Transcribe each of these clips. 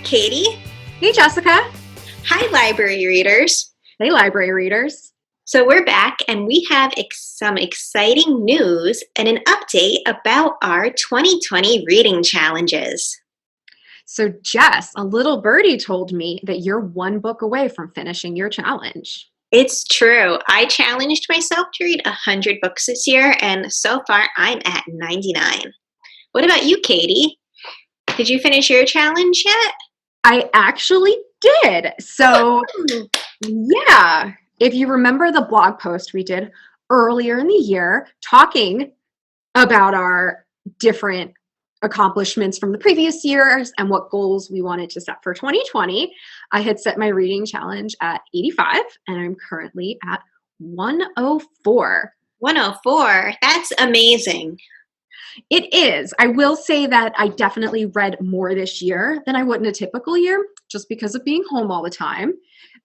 Katie. Hey, Jessica. Hi, library readers. Hey, library readers. So we're back and we have some exciting news and an update about our 2020 reading challenges. So, Jess, a little birdie told me that you're one book away from finishing your challenge. It's true. I challenged myself to read 100 books this year, and so far I'm at 99. What about you, Katie? Did you finish your challenge yet? I actually did. So, yeah, if you remember the blog post we did earlier in the year talking about our different accomplishments from the previous years and what goals we wanted to set for 2020, I had set my reading challenge at 85 and I'm currently at 104. 104. That's amazing. It is. I will say that I definitely read more this year than I would in a typical year just because of being home all the time.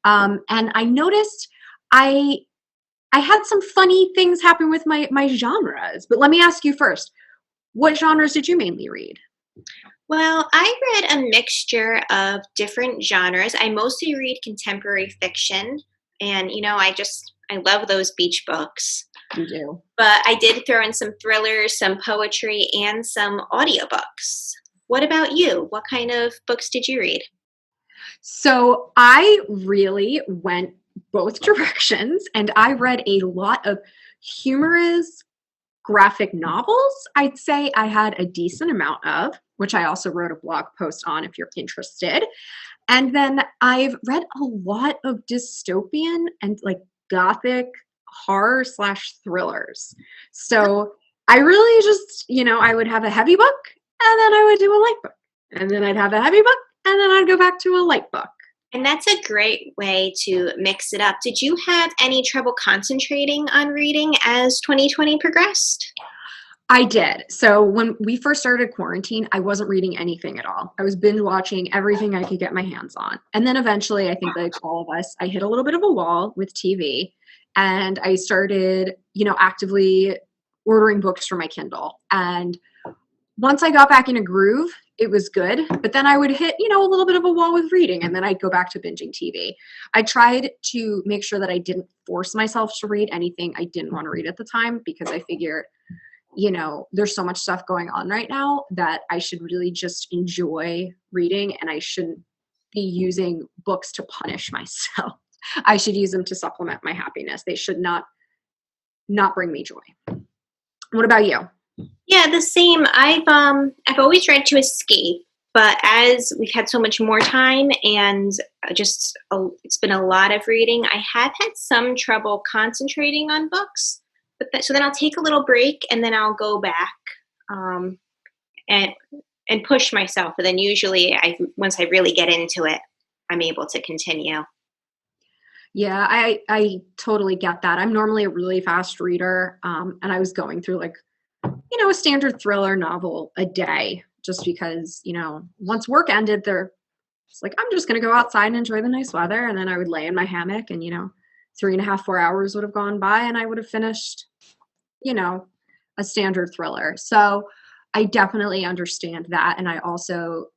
And I noticed I had some funny things happen with my genres. But let me ask you first, what genres did you mainly read? Well, I read a mixture of different genres. I mostly read contemporary fiction, and I love those beach books. You do. But I did throw in some thrillers, some poetry, and some audiobooks. What about you? What kind of books did you read? So I really went both directions and I read a lot of humorous graphic novels. I'd say I had a decent amount of, which I also wrote a blog post on if you're interested. And then I've read a lot of dystopian and like gothic horror / thrillers. So I really just, I would have a heavy book and then I would do a light book. And then I'd have a heavy book and then I'd go back to a light book. And that's a great way to mix it up. Did you have any trouble concentrating on reading as 2020 progressed? I did. So when we first started quarantine, I wasn't reading anything at all. I was binge watching everything I could get my hands on. And then eventually, I think like all of us, I hit a little bit of a wall with TV and I started, actively ordering books for my Kindle. And once I got back in a groove, it was good. But then I would hit, a little bit of a wall with reading and then I'd go back to binging TV. I tried to make sure that I didn't force myself to read anything I didn't want to read at the time because I figured there's so much stuff going on right now that I should really just enjoy reading and I shouldn't be using books to punish myself. I should use them to supplement my happiness. They should not bring me joy. What about you? Yeah, the same. I've always read to escape, but as we've had so much more time and it's been a lot of reading, I have had some trouble concentrating on books. So then I'll take a little break and then I'll go back and push myself. And then usually once I really get into it, I'm able to continue. Yeah, I totally get that. I'm normally a really fast reader. And I was going through a standard thriller novel a day just because, once work ended it's like, I'm just going to go outside and enjoy the nice weather. And then I would lay in my hammock and, 3.5, 4 hours would have gone by and I would have finished, a standard thriller. So I definitely understand that. And I also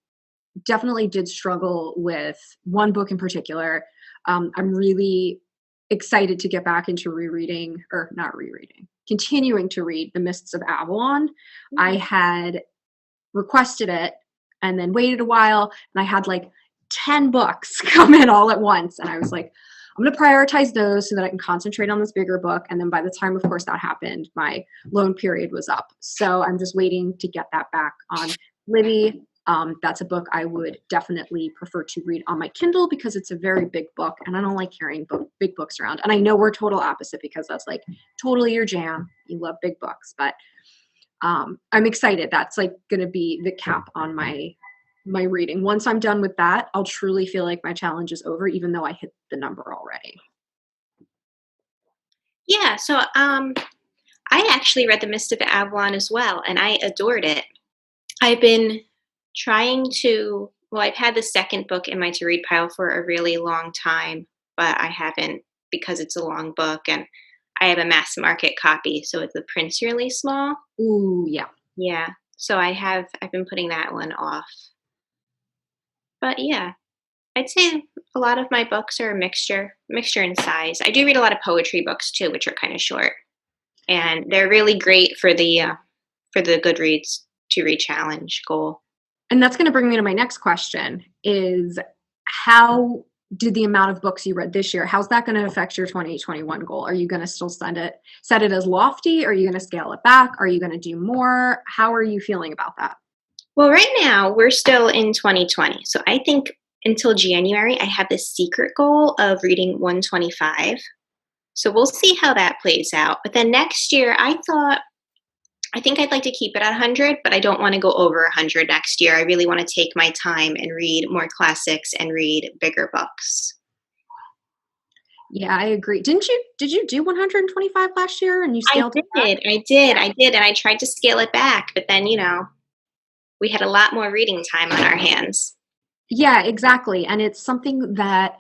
definitely did struggle with one book in particular. I'm really excited to get back into continuing to read The Mists of Avalon. Mm-hmm. I had requested it and then waited a while and I had 10 books come in all at once. And I was like, I'm going to prioritize those so that I can concentrate on this bigger book. And then by the time, of course, that happened, my loan period was up. So I'm just waiting to get that back on Libby. That's a book I would definitely prefer to read on my Kindle because it's a very big book and I don't like carrying big books around. And I know we're total opposite because that's totally your jam. You love big books, but I'm excited. That's going to be the cap on my reading. Once I'm done with that, I'll truly feel like my challenge is over, even though I hit the number already. Yeah, so I actually read The Mist of Avalon as well, and I adored it. I've been I've had the second book in my to-read pile for a really long time, but I haven't because it's a long book, and I have a mass market copy, so the print's really small. Ooh, yeah. Yeah, so I've been putting that one off. But yeah, I'd say a lot of my books are a mixture in size. I do read a lot of poetry books too, which are kind of short, and they're really great for the Goodreads to read challenge goal. And that's going to bring me to my next question is how did the amount of books you read this year, how's that going to affect your 2021 goal? Are you going to still set it as lofty? Are you going to scale it back? Are you going to do more? How are you feeling about that? Well, right now we're still in 2020, so I think until January I have this secret goal of reading 125. So we'll see how that plays out. But then next year, I think I'd like to keep it at 100, but I don't want to go over 100 next year. I really want to take my time and read more classics and read bigger books. Yeah, I agree. Did you do 125 last year and you I scaled it back? I did. And I tried to scale it back, but then, we had a lot more reading time on our hands. Yeah, exactly. And it's something that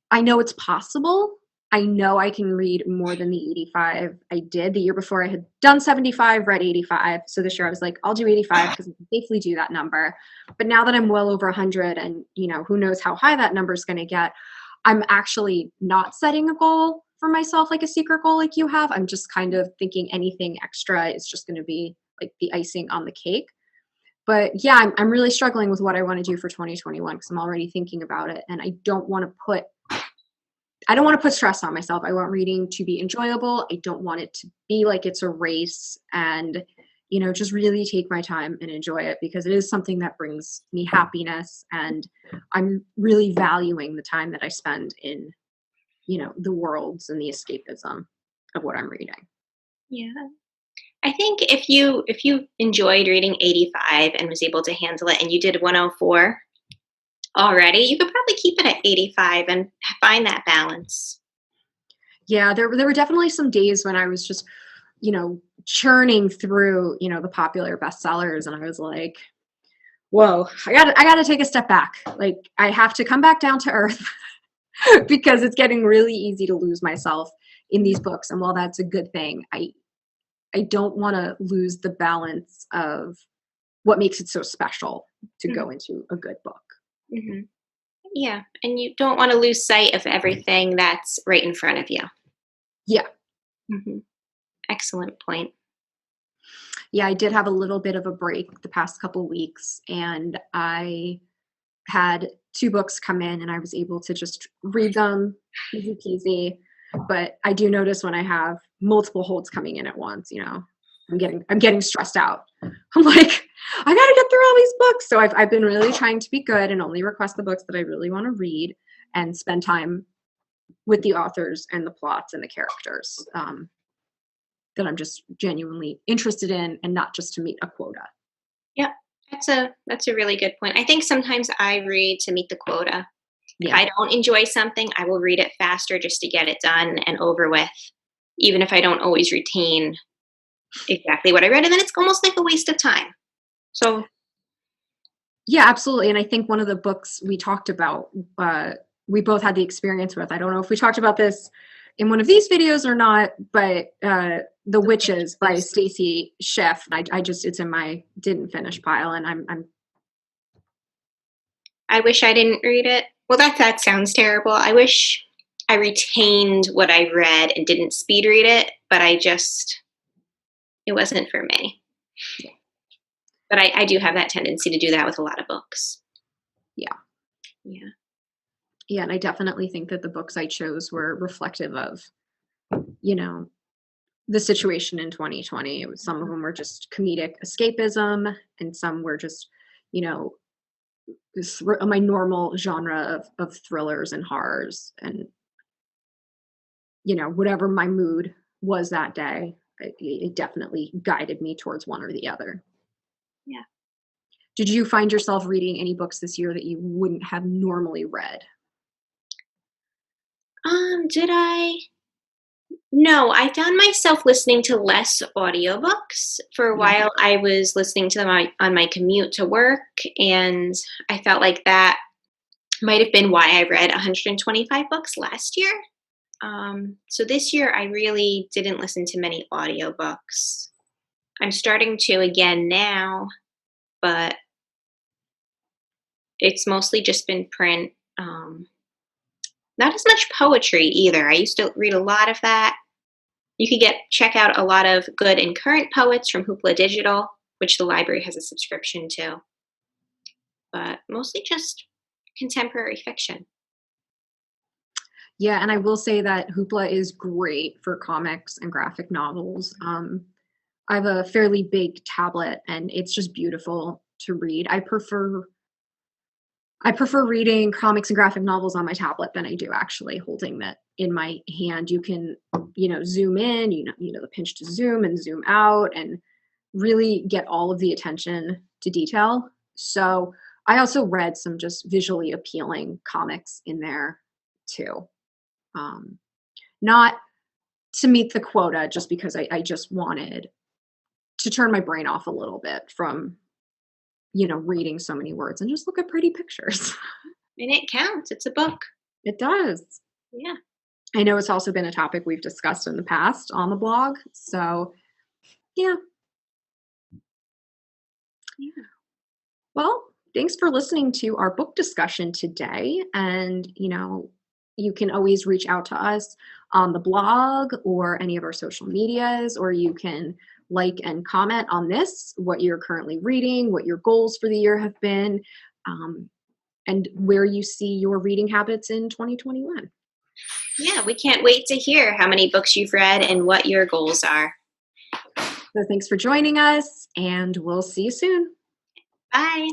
I know it's possible. I know I can read more than the 85 I did. The year before I had done 75, read 85. So this year I was like, I'll do 85 because I can safely do that number. But now that I'm well over 100 and, who knows how high that number is going to get, I'm actually not setting a goal for myself, like a secret goal like you have. I'm just kind of thinking anything extra is just going to be like the icing on the cake. But yeah, I'm really struggling with what I want to do for 2021 because I'm already thinking about it. And I don't want to put stress on myself. I want reading to be enjoyable. I don't want it to be like it's a race and, just really take my time and enjoy it because it is something that brings me happiness. And I'm really valuing the time that I spend in, the worlds and the escapism of what I'm reading. Yeah. I think if you enjoyed reading 85 and was able to handle it and you did 104 already, you could probably keep it at 85 and find that balance. Yeah, there were definitely some days when I was just, churning through, the popular bestsellers and I was like, whoa, I gotta take a step back. Like I have to come back down to earth because it's getting really easy to lose myself in these books. And while that's a good thing, I don't want to lose the balance of what makes it so special to Mhm. go into a good book. Mhm. Yeah, and you don't want to lose sight of everything that's right in front of you. Yeah. Mhm. Excellent point. Yeah, I did have a little bit of a break the past couple weeks and I had two books come in and I was able to just read them easy peasy. But I do notice when I have multiple holds coming in at once, I'm getting stressed out. I'm like, I gotta get through all these books. So I've been really trying to be good and only request the books that I really want to read and spend time with the authors and the plots and the characters that I'm just genuinely interested in and not just to meet a quota. Yep. That's a really good point. I think sometimes I read to meet the quota. If Yeah. I don't enjoy something, I will read it faster just to get it done and over with, even if I don't always retain exactly what I read. And then it's almost like a waste of time. So, Yeah, absolutely. And I think one of the books we talked about, we both had the experience with. I don't know if we talked about this in one of these videos or not, but The Witches by Stacy Schiff. I just it's in my didn't finish pile, and I'm I wish I didn't read it. Well, that sounds terrible. I wish I retained what I read and didn't speed read it, but it wasn't for me. But I do have that tendency to do that with a lot of books. yeah, Yeah. yeah, and I definitely think that the books I chose were reflective of you know the situation in 2020. Some of them were just comedic escapism, and some were just you know my normal genre of thrillers and horrors and whatever my mood was that day, it definitely guided me towards one or the other. Yeah. Did you find yourself reading any books this year that you wouldn't have normally read? Did I? No, I found myself listening to less audiobooks. For a Yeah. while, I was listening to them on my commute to work, and I felt like that might have been why I read 125 books last year. So this year, I really didn't listen to many audiobooks. I'm starting to again now, but it's mostly just been print. Not as much poetry either. I used to read a lot of that. You could check out a lot of good and current poets from Hoopla Digital, which the library has a subscription to, but mostly just contemporary fiction. Yeah, and I will say that Hoopla is great for comics and graphic novels. I have a fairly big tablet, and it's just beautiful to read. I prefer reading comics and graphic novels on my tablet than I do actually holding it in my hand. You can, zoom in, the pinch to zoom and zoom out and really get all of the attention to detail. So I also read some just visually appealing comics in there too. Not to meet the quota, just because I just wanted to turn my brain off a little bit from, reading so many words and just look at pretty pictures. And it counts. It's a book. It does. Yeah. I know it's also been a topic we've discussed in the past on the blog. So, yeah. Yeah. Well, thanks for listening to our book discussion today. And, you can always reach out to us on the blog or any of our social medias, or you can like and comment on this, what you're currently reading, what your goals for the year have been, and where you see your reading habits in 2021. Yeah, we can't wait to hear how many books you've read and what your goals are. So thanks for joining us, and we'll see you soon. Bye.